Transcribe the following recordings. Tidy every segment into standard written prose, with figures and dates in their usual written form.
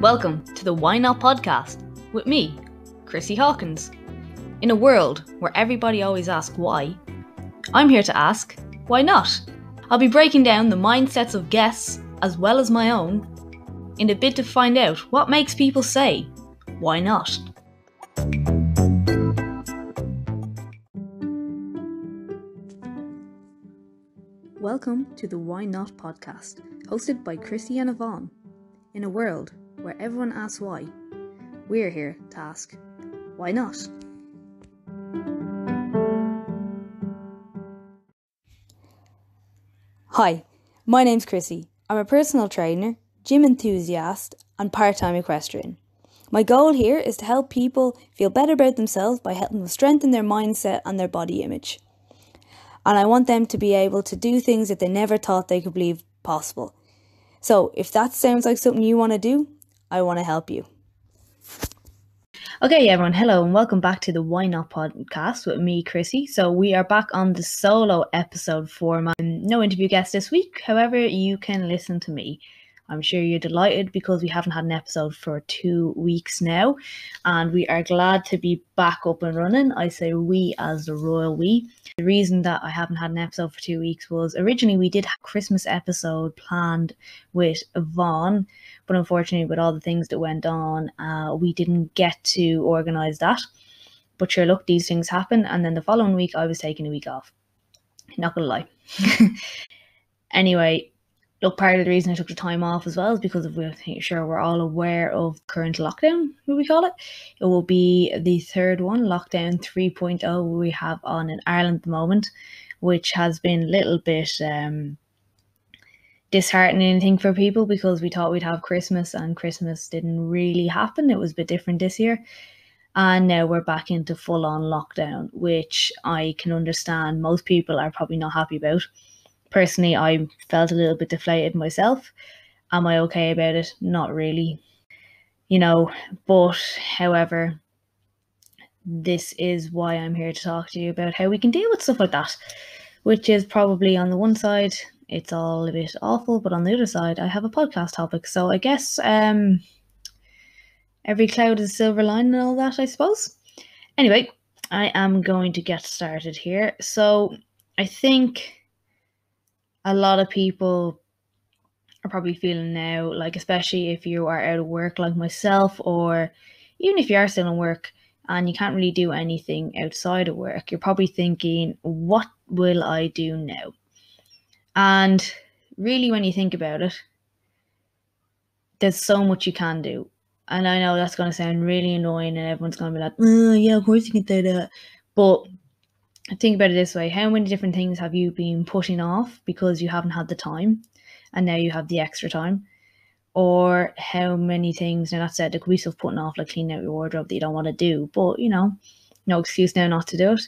Welcome to the Why Not podcast with me, Chrissy Hawkins. In a world where everybody always asks why, I'm here to ask, why not? I'll be breaking down the mindsets of guests as well as my own in a bid to find out what makes people say, why not? Welcome to the Why Not podcast, hosted by Chrissy and Yvonne. In a world where everyone asks why, we're here to ask, why not? Hi, my name's Chrissy. I'm a personal trainer, gym enthusiast, and part-time equestrian. My goal here is to help people feel better about themselves by helping them strengthen their mindset and their body image. And I want them to be able to do things that they never thought they could believe possible. So if that sounds like something you want to do, I want to help you. Okay, everyone, hello and welcome back to the Why Not podcast with me, Chrissy. So we are back on the solo episode format. No interview guest this week, however, you can listen to me. I'm sure you're delighted because we haven't had an episode for 2 weeks now, and we are glad to be back up and running. I say we as the royal we. The reason that I haven't had an episode for 2 weeks was originally we did have a Christmas episode planned with Yvonne, but unfortunately with all the things that went on, we didn't get to organise that. But sure, look, these things happen, and then the following week I was taking a week off. Not gonna lie. Anyway, look, part of the reason I took the time off as well is because we're all aware of current lockdown, what we call it. It will be the third one, lockdown 3.0, we have on in Ireland at the moment, which has been a little bit disheartening, I think, for people because we thought we'd have Christmas and Christmas didn't really happen. It was a bit different this year. And now we're back into full-on lockdown, which I can understand most people are probably not happy about. Personally, I felt a little bit deflated myself. Am I okay about it? Not really. But however, this is why I'm here to talk to you about how we can deal with stuff like that, which is probably on the one side, it's all a bit awful, but on the other side, I have a podcast topic. So I guess every cloud is a silver lining and all that, I suppose. Anyway, I am going to get started here. So I think a lot of people are probably feeling now, like especially if you are out of work like myself, or even if you are still in work and you can't really do anything outside of work, you're probably thinking, what will I do now? And really, when you think about it, there's so much you can do. And I know that's going to sound really annoying and everyone's going to be like, oh, yeah, of course you can do that. But think about it this way. How many different things have you been putting off because you haven't had the time and now you have the extra time? Or how many things, now that said, there could be stuff putting off, like cleaning out your wardrobe that you don't want to do, but no excuse now not to do it.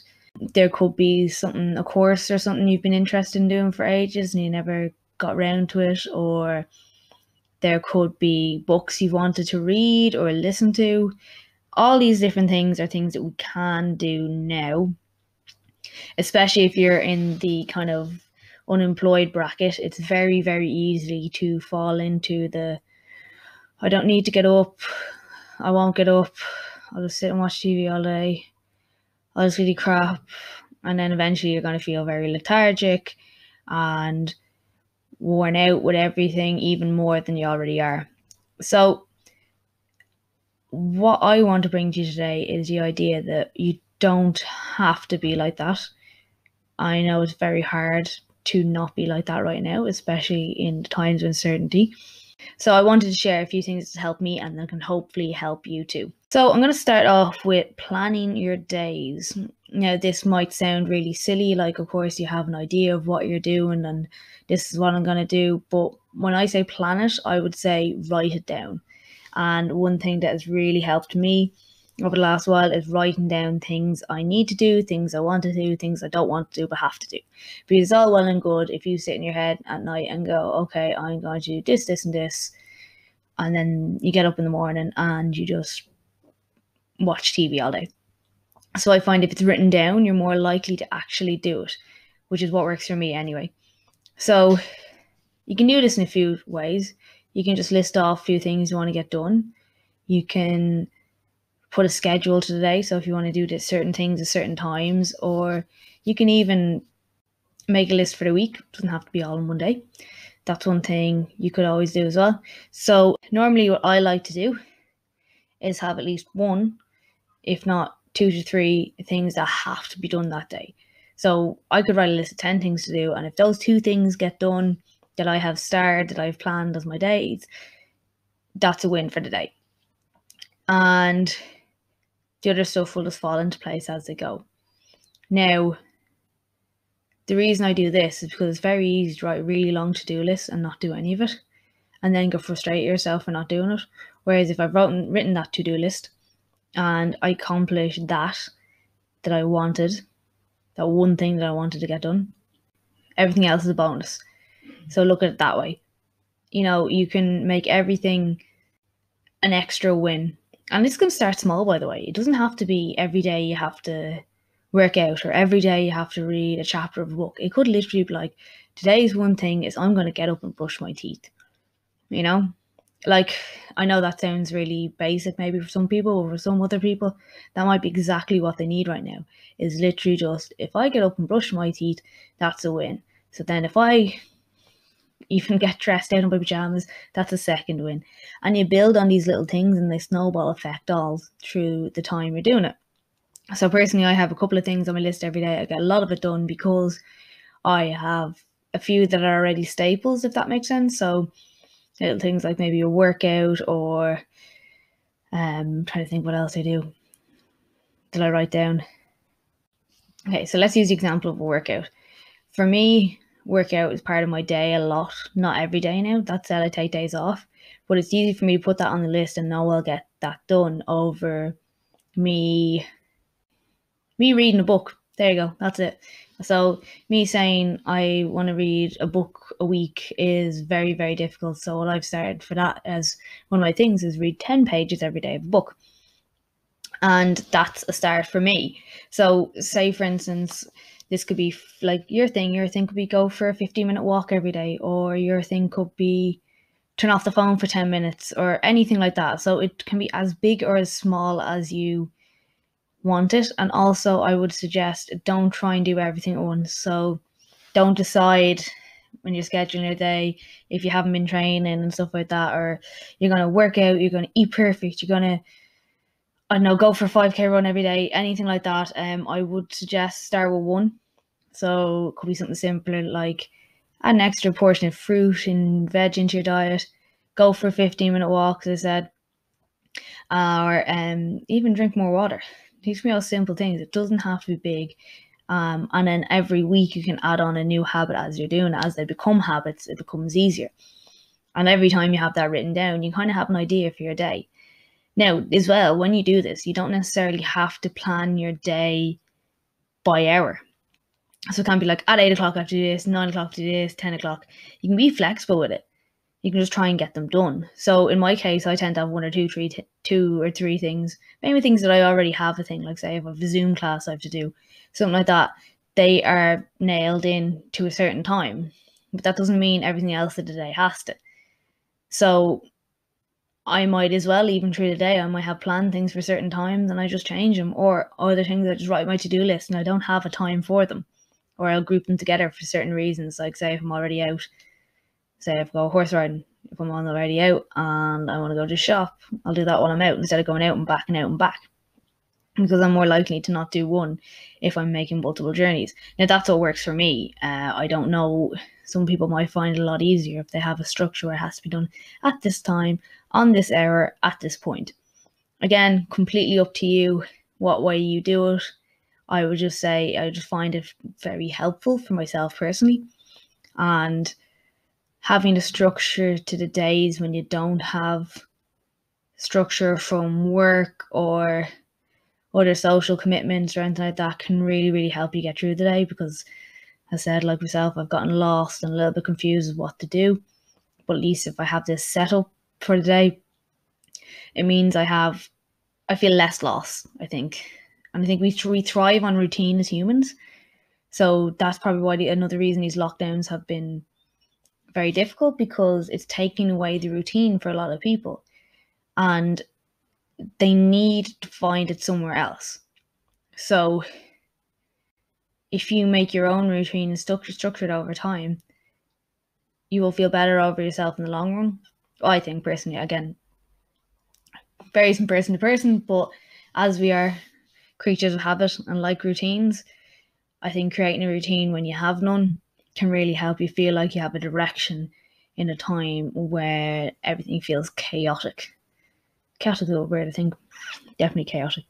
There could be something, a course or something you've been interested in doing for ages and you never got around to it, or there could be books you've wanted to read or listen to. All these different things are things that we can do now, especially if you're in the kind of unemployed bracket. It's very, very easy to fall into the, I don't need to get up, I won't get up, I'll just sit and watch TV all day, I'll just really crap. And then eventually you're going to feel very lethargic and worn out with everything, even more than you already are. So what I want to bring to you today is the idea that you don't have to be like that. I know it's very hard to not be like that right now, especially in times of uncertainty. So I wanted to share a few things to help me and that can hopefully help you too. So I'm going to start off with planning your days. Now, this might sound really silly, like of course you have an idea of what you're doing and this is what I'm going to do. But when I say plan it, I would say write it down. And one thing that has really helped me over the last while is writing down things I need to do, things I want to do, things I don't want to do but have to do. Because it's all well and good if you sit in your head at night and go, okay, I'm going to do this, this and this, and then you get up in the morning and you just watch TV all day. So I find if it's written down, you're more likely to actually do it, which is what works for me anyway. So you can do this in a few ways. You can just list off a few things you want to get done. You can put a schedule to the day. So if you want to do certain things at certain times, or you can even make a list for the week. It doesn't have to be all in one day. That's one thing you could always do as well. So normally what I like to do is have at least one, if not 2 to 3 things that have to be done that day. So I could write a list of 10 things to do, and if those 2 things get done that I have started, that I've planned as my days, that's a win for the day. And the other stuff will just fall into place as they go. Now, the reason I do this is because it's very easy to write a really long to-do list and not do any of it, and then get frustrated yourself for not doing it. Whereas if I've written that to-do list and I accomplished that I wanted, that one thing that I wanted to get done, everything else is a bonus. So look at it that way. You can make everything an extra win. And it's going to start small, by the way. It doesn't have to be every day you have to work out, or every day you have to read a chapter of a book. It could literally be like, today's one thing is I'm going to get up and brush my teeth. Like, I know that sounds really basic maybe for some people, or for some other people, that might be exactly what they need right now. Is literally just, if I get up and brush my teeth, that's a win. So then if I even get dressed out in my pajamas, that's a second win. And you build on these little things and they snowball effect all through the time you're doing it. So personally, I have a couple of things on my list every day. I get a lot of it done because I have a few that are already staples, if that makes sense. So little things like maybe a workout, or trying to think what else I do. Did I write down? Okay, so let's use the example of a workout. For me, workout is part of my day a lot. Not every day now. That said, I take days off. But it's easy for me to put that on the list and know I'll get that done over me reading a book. There you go. That's it. So me saying I want to read a book a week is very, very difficult. So what I've started for that as one of my things is read 10 pages every day of a book. And that's a start for me. So say, for instance, this could be like your thing. Your thing could be go for a 15-minute walk every day, or your thing could be turn off the phone for 10 minutes, or anything like that. So it can be as big or as small as you want it. And also, I would suggest don't try and do everything at once. So don't decide when you're scheduling your day, if you haven't been training and stuff like that, or you're going to work out, you're going to eat perfect, you're going to, I don't know, go for a 5K run every day, anything like that. I would suggest start with one. So it could be something simpler like add an extra portion of fruit and veg into your diet, go for a 15-minute walk, as I said, or even drink more water. These can be all simple things. It doesn't have to be big. And then every week you can add on a new habit as you're doing it. As they become habits, it becomes easier. And every time you have that written down, you kind of have an idea for your day. Now, as well, when you do this, you don't necessarily have to plan your day by hour. So it can't be like at 8 o'clock I have to do this, 9 o'clock to do this, 10 o'clock. You can be flexible with it. You can just try and get them done. So in my case, I tend to have one or two or three things, maybe things that I already have a thing, like say I have a Zoom class I have to do, something like that. They are nailed in to a certain time, but that doesn't mean everything else of the day has to. So I might as well, even through the day, I might have planned things for certain times and I just change them, or other things I just write my to-do list and I don't have a time for them, or I'll group them together for certain reasons. Like say if I'm already out, say if I go horse riding, if I'm already out and I want to go to shop, I'll do that while I'm out instead of going out and back and out and back, because I'm more likely to not do one if I'm making multiple journeys. Now that's what works for me. I don't know, some people might find it a lot easier if they have a structure where it has to be done at this time, on this hour, at this point. Again, completely up to you what way you do it. I would just say I just find it very helpful for myself personally. And having a structure to the days when you don't have structure from work or other social commitments or anything like that can really, really help you get through the day, because as I said, like myself, I've gotten lost and a little bit confused with what to do. But at least if I have this set up for the day, it means I feel less lost, I think. And I think we thrive on routine as humans. So that's probably why another reason these lockdowns have been very difficult because it's taking away the routine for a lot of people, and they need to find it somewhere else. So if you make your own routine and structured over time, you will feel better over yourself in the long run. I think personally, again, varies from person to person, but as we are creatures of habit and like routines, I think creating a routine when you have none can really help you feel like you have a direction in a time where everything feels chaotic. Chaotic is a word, I think. Definitely chaotic.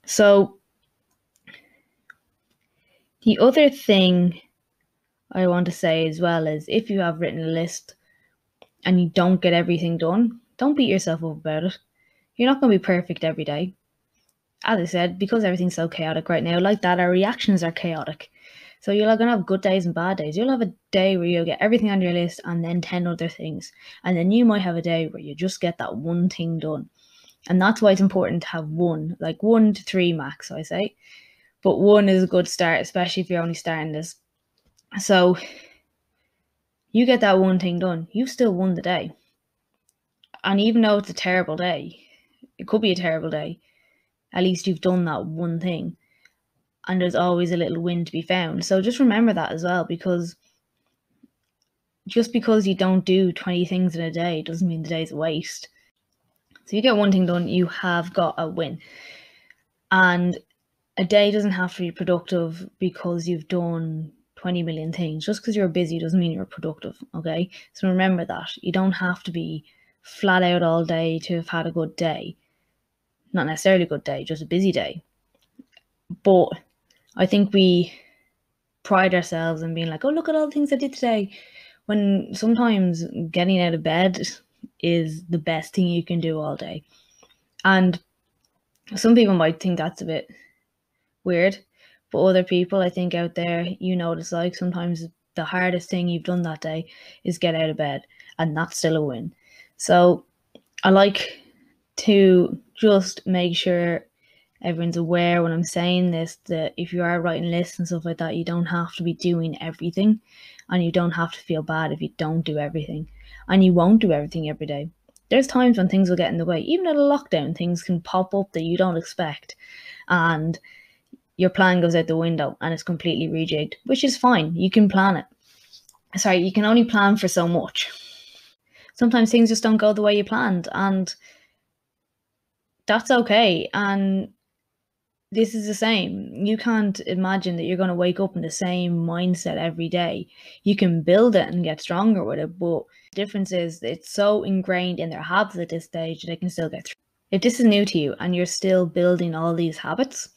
So the other thing I want to say as well is, if you have written a list and you don't get everything done, don't beat yourself up about it. You're not going to be perfect every day. As I said, because everything's so chaotic right now, like that, our reactions are chaotic. So you're going to have good days and bad days. You'll have a day where you'll get everything on your list and then 10 other things. And then you might have a day where you just get that one thing done. And that's why it's important to have one, like 1 to 3 max, I say. But 1 is a good start, especially if you're only starting this. So you get that one thing done, you've still won the day. And even though it's a terrible day, it could be a terrible day, at least you've done that one thing. And there's always a little win to be found. So just remember that as well, because just because you don't do 20 things in a day doesn't mean the day's a waste. So you get one thing done, you have got a win. And a day doesn't have to be productive because you've done 20 million things. Just because you're busy doesn't mean you're productive, okay? So remember that. You don't have to be flat out all day to have had a good day. Not necessarily a good day, just a busy day. But I think we pride ourselves in being like, oh, look at all the things I did today. When sometimes getting out of bed is the best thing you can do all day. And some people might think that's a bit weird, but other people, I think out there, you notice like sometimes the hardest thing you've done that day is get out of bed, and that's still a win. So I like to just make sure everyone's aware when I'm saying this, that if you are writing lists and stuff like that, you don't have to be doing everything, and you don't have to feel bad if you don't do everything, and you won't do everything every day. There's times when things will get in the way. Even at a lockdown, things can pop up that you don't expect, and your plan goes out the window and it's completely rejigged, which is fine. You can plan it. Sorry, you can only plan for so much. Sometimes things just don't go the way you planned, and that's okay. And this is the same. You can't imagine that you're going to wake up in the same mindset every day. You can build it and get stronger with it, but the difference is it's so ingrained in their habits at this stage they can still get through. If this is new to you and you're still building all these habits,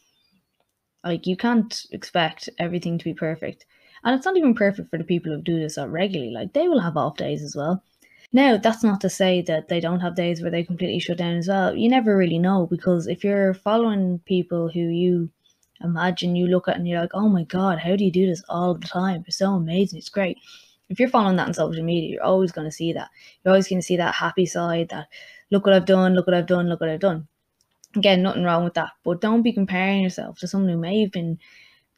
like, you can't expect everything to be perfect. And it's not even perfect for the people who do this regularly. Like, they will have off days as well. Now, that's not to say that they don't have days where they completely shut down as well. You never really know, because if you're following people who you imagine you look at and you're like, oh my God, how do you do this all the time? It's so amazing. It's great. If you're following that on social media, you're always going to see that. You're always going to see that happy side, that look what I've done, look what I've done, look what I've done. Again, nothing wrong with that, but don't be comparing yourself to someone who may have been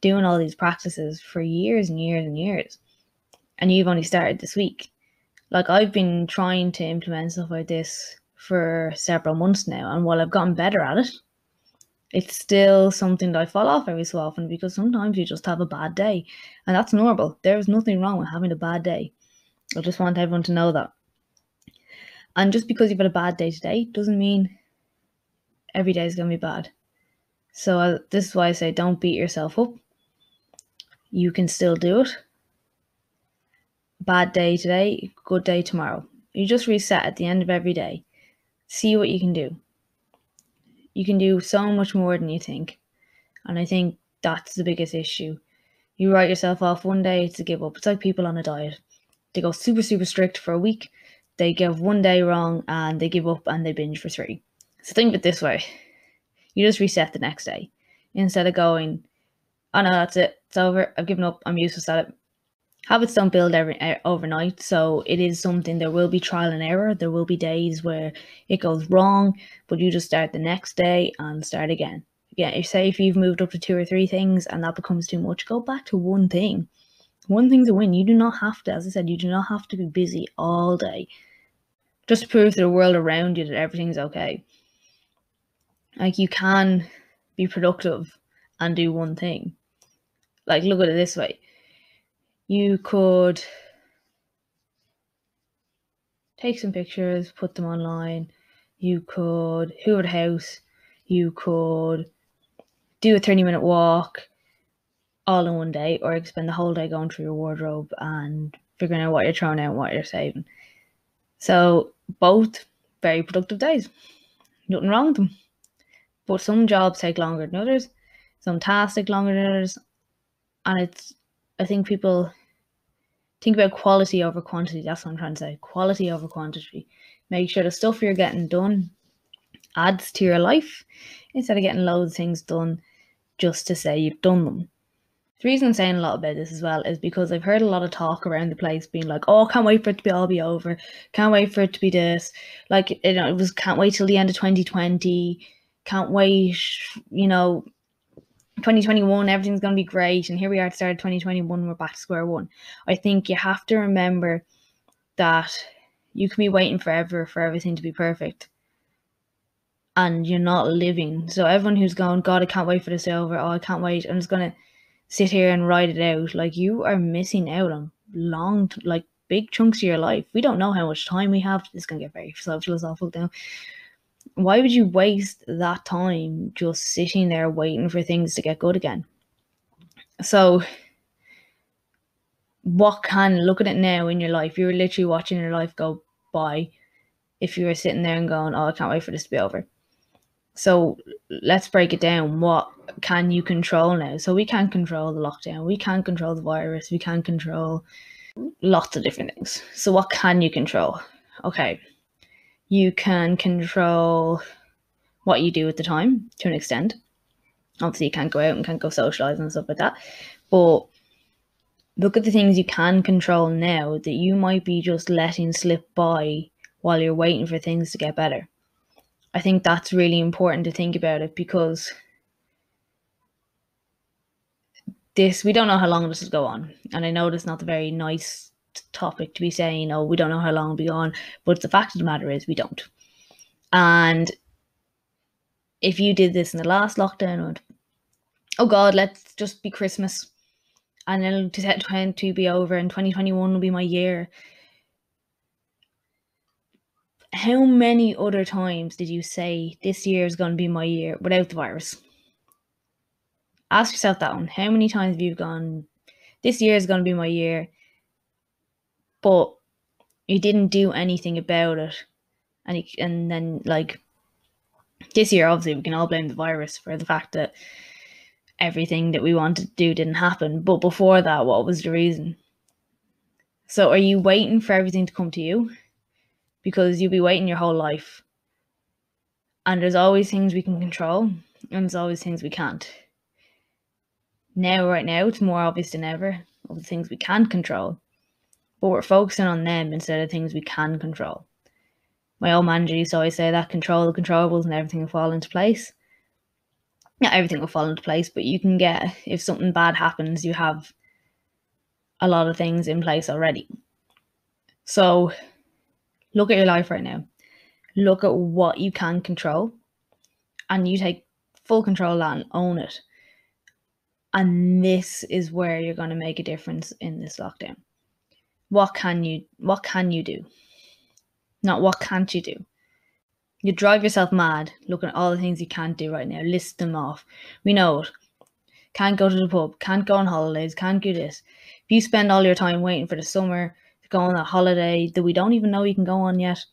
doing all these practices for years and years and years, and you've only started this week. Like, I've been trying to implement stuff like this for several months now, and while I've gotten better at it, it's still something that I fall off every so often, because sometimes you just have a bad day, and that's normal. There's nothing wrong with having a bad day. I just want everyone to know that. And just because you've had a bad day today doesn't mean every day is going to be bad. So this is why I say don't beat yourself up. You can still do it. Bad day today, good day tomorrow. You just reset at the end of every day. See what you can do. You can do so much more than you think. And I think that's the biggest issue. You write yourself off one day to give up. It's like people on a diet. They go super, super strict for a week. They give one day wrong and they give up and they binge for 3. So think of it this way. You just reset the next day. Instead of going, oh no, that's it. It's over. I've given up. I'm useless at it. Habits don't build overnight, so it is something. There will be trial and error. There will be days where it goes wrong, but you just start the next day and start again. Yeah, say if you've moved up to 2 or 3 things and that becomes too much, go back to one thing. One thing's a win. You do not have to, as I said, you do not have to be busy all day just to prove to the world around you that everything's okay. Like, you can be productive and do one thing. Like, look at it this way. You could take some pictures, put them online. You could hoover the house. You could do a 30-minute walk all in one day, or you could spend the whole day going through your wardrobe and figuring out what you're throwing out and what you're saving. So both very productive days. Nothing wrong with them. But some jobs take longer than others. Some tasks take longer than others. And I think people think about quality over quantity. That's what I'm trying to say. Quality over quantity. Make sure the stuff you're getting done adds to your life instead of getting loads of things done just to say you've done them. The reason I'm saying a lot about this as well is because I've heard a lot of talk around the place being like, oh, can't wait for it to all be over. Can't wait for it to be this. Like, it was can't wait till the end of 2020. Can't wait, 2021, everything's going to be great. And here we are at the start of 2021, we're back to square one. I think you have to remember that you can be waiting forever for everything to be perfect. And you're not living. So everyone who's going, God, I can't wait for this to be over. Oh, I can't wait. I'm just going to sit here and write it out. Like, you are missing out on big chunks of your life. We don't know how much time we have. This is going to get very philosophical now. Why would you waste that time just sitting there waiting for things to get good again? So look at it now in your life. You're literally watching your life go by if you were sitting there and going, oh, I can't wait for this to be over. So let's break it down. What can you control now? So we can't control the lockdown. We can't control the virus. We can't control lots of different things. So what can you control? Okay. You can control what you do at the time to an extent. Obviously, you can't go out and can't go socialize and stuff like that. But look at the things you can control now that you might be just letting slip by while you're waiting for things to get better. I think that's really important to think about it, because we don't know how long this will go on. And I know that's not a very nice topic to be saying, oh, we don't know how long it'll be on, but the fact of the matter is we don't. And if you did this in the last lockdown, and oh God, let's just be Christmas, and then 2020 be over and 2021 will be my year. How many other times did you say this year is going to be my year without the virus? Ask yourself that one. How many times have you gone, this year is going to be my year, but you didn't do anything about it? And then, like, this year, obviously, we can all blame the virus for the fact that everything that we wanted to do didn't happen. But before that, what was the reason? So are you waiting for everything to come to you? Because you'll be waiting your whole life. And there's always things we can control, and there's always things we can't. Right now, it's more obvious than ever of the things we can't control. But we're focusing on them instead of things we can control. My old manager used to always say that control the controllables and everything will fall into place. Not everything will fall into place, but you can get, if something bad happens, you have a lot of things in place already. So look at your life right now. Look at what you can control, and you take full control of that and own it. And this is where you're going to make a difference in this lockdown. What can you do? Not what can't you do. You drive yourself mad looking at all the things you can't do right now. List them off. We know it. Can't go to the pub, can't go on holidays, can't do this. If you spend all your time waiting for the summer to go on a holiday that we don't even know you can go on yet,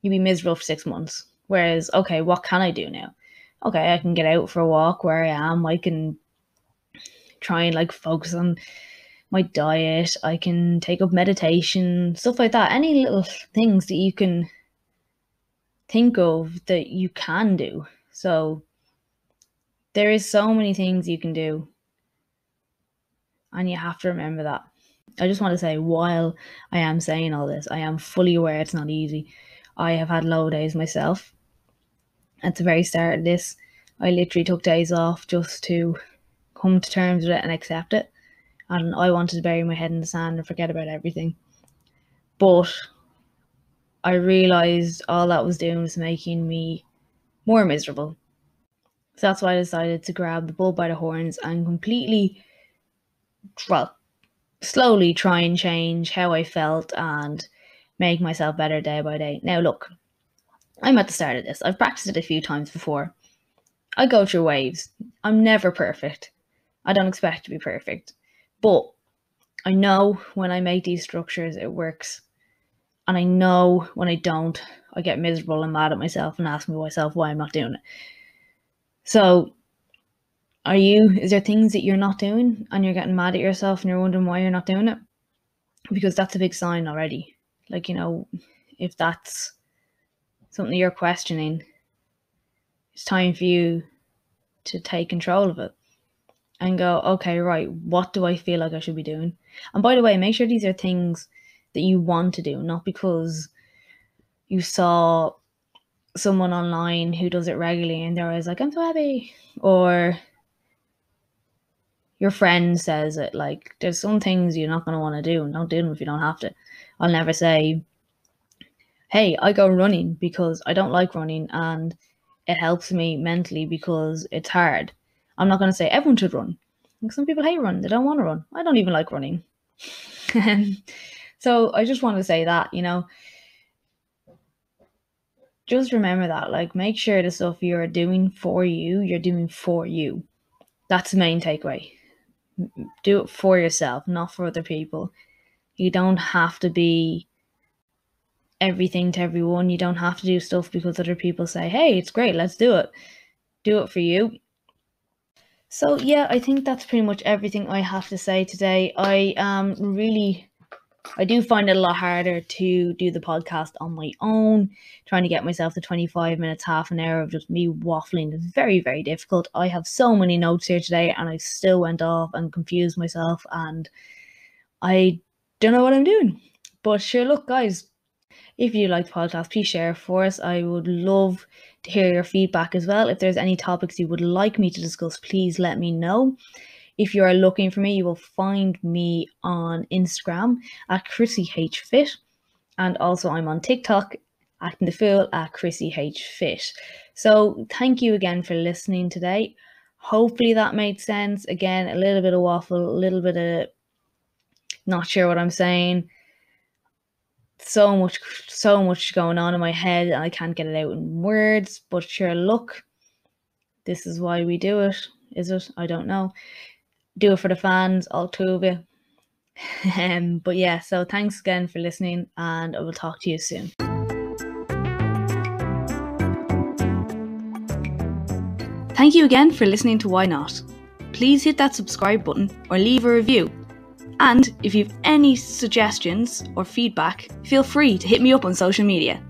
you'll be miserable for 6 months. Whereas, okay, what can I do now? Okay, I can get out for a walk where I am. I can try and focus on my diet. I can take up meditation, stuff like that. Any little things that you can think of that you can do. So there is so many things you can do, and you have to remember that. I just want to say, while I am saying all this, I am fully aware it's not easy. I have had low days myself. At the very start of this, I literally took days off just to come to terms with it and accept it. and I wanted to bury my head in the sand and forget about everything. But I realised all that was doing was making me more miserable. So that's why I decided to grab the bull by the horns and completely, slowly try and change how I felt and make myself better day by day. Now look, I'm at the start of this. I've practiced it a few times before. I go through waves. I'm never perfect. I don't expect to be perfect. But I know when I make these structures, it works. And I know when I don't, I get miserable and mad at myself and ask myself why I'm not doing it. So, is there things that you're not doing and you're getting mad at yourself and you're wondering why you're not doing it? Because that's a big sign already. Like, if that's something you're questioning, it's time for you to take control of it and go, okay, right, what do I feel like I should be doing? And by the way, make sure these are things that you want to do, not because you saw someone online who does it regularly and they're always like, I'm so happy. Or your friend says it. Like, there's some things you're not going to want to do, and don't do them if you don't have to. I'll never say, hey, I go running because I don't like running and it helps me mentally because it's hard. I'm not going to say everyone should run. Like, some people hate running. They don't want to run. I don't even like running. So I just want to say that, just remember that. Like, make sure the stuff you're doing for you, you're doing for you. That's the main takeaway. Do it for yourself, not for other people. You don't have to be everything to everyone. You don't have to do stuff because other people say, hey, it's great, let's do it. Do it for you. So yeah, I think that's pretty much everything I have to say today. I do find it a lot harder to do the podcast on my own. Trying to get myself to 25 minutes, half an hour of just me waffling is very, very difficult. I have so many notes here today and I still went off and confused myself and I don't know what I'm doing. But sure, look, guys, if you like the podcast, please share for us. I would love to hear your feedback as well. If there's any topics you would like me to discuss, please let me know. If you are looking for me, you will find me on Instagram at ChrissyHFit. And also I'm on TikTok, acting the fool at ChrissyHFit. So thank you again for listening today. Hopefully that made sense. Again, a little bit of waffle, a little bit of not sure what I'm saying. So much going on in my head and I can't get it out in words. But sure, look, this is why we do it. Is it? I don't know. Do it for the fans, all two of you. But yeah, so thanks again for listening and I will talk to you soon. Thank you again for listening to Why Not. Please hit that subscribe button or leave a review. And if you have any suggestions or feedback, feel free to hit me up on social media.